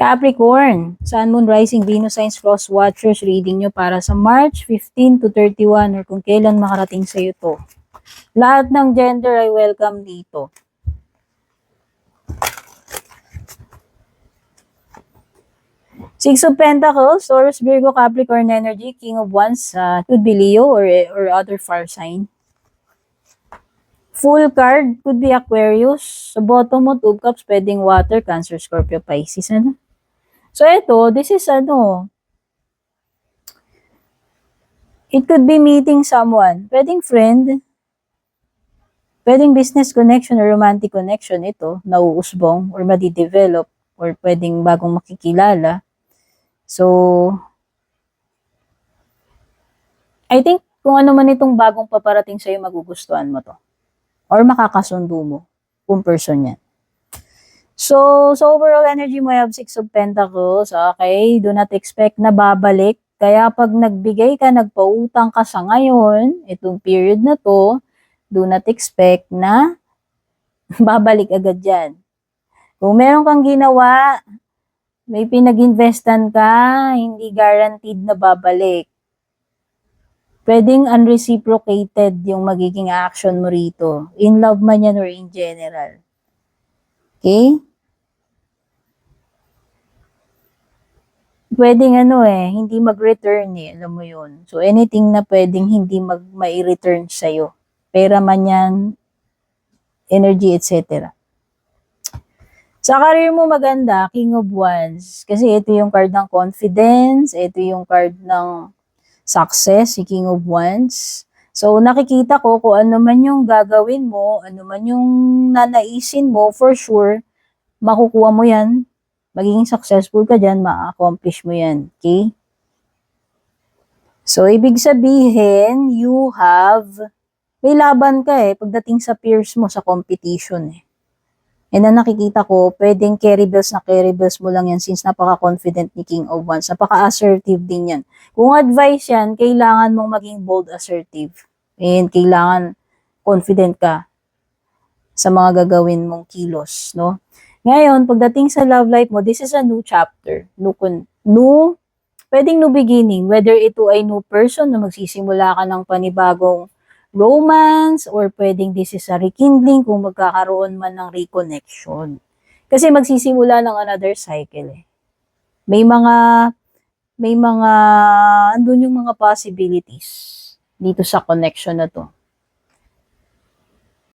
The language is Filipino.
Capricorn, Sun, Moon, Rising, Venus, Signs, Cross Watchers, reading nyo para sa March 15 to 31 or kung kailan makarating sa iyo to. Lahat ng gender ay welcome dito. Six of Pentacles, Taurus, Virgo, Capricorn energy, King of Wands, could be Leo or other fire sign. Full card, could be Aquarius. Sa bottom mo, Two of Cups, pwedeng Water, Cancer, Scorpio, Pisces. Ano? So, ito, this is it could be meeting someone. Pwedeng friend. Pwedeng business connection or romantic connection ito, nauusbong or madidevelop or pwedeng bagong makikilala. So, I think kung ano man itong bagong paparating sa'yo, magugustuhan mo to. Or makakasundo mo kung person yan. So overall energy mo, you have Six of Pentacles. Okay, do not expect na babalik. Kaya pag nagbigay ka, nagpautang ka sa ngayon, itong period na to, do not expect na babalik agad yan. Kung meron kang ginawa, may pinag-investan ka, hindi guaranteed na babalik. Pwedeng unreciprocated yung magiging action mo rito. In love man yan or in general. Okay? Pwedeng hindi mag-return alam mo yun. So, anything na pwedeng hindi mai-return sa'yo. Pera man yan, energy, etc. Sa career mo maganda, King of Wands. Kasi ito yung card ng confidence, ito yung card ng success, si King of Wands. So, nakikita ko kung ano man yung gagawin mo, ano man yung nanaisin mo, for sure, makukuha mo yan. Magiging successful ka dyan, ma-accomplish mo yan. Okay? So, ibig sabihin, may laban ka pagdating sa peers mo sa competition And ang nakikita ko, pwedeng carry bills mo lang yan since napaka-confident ni King of Wands. Napaka-assertive din yan. Kung advice yan, kailangan mong maging bold assertive. And kailangan confident ka sa mga gagawin mong kilos, no? Ngayon, pagdating sa love life mo, this is a new chapter. Pwedeng new beginning. Whether ito ay new person na magsisimula ka ng panibagong romance or pwedeng this is a rekindling kung magkakaroon man ng reconnection. Kasi magsisimula ng another cycle May mga andun yung mga possibilities dito sa connection na to.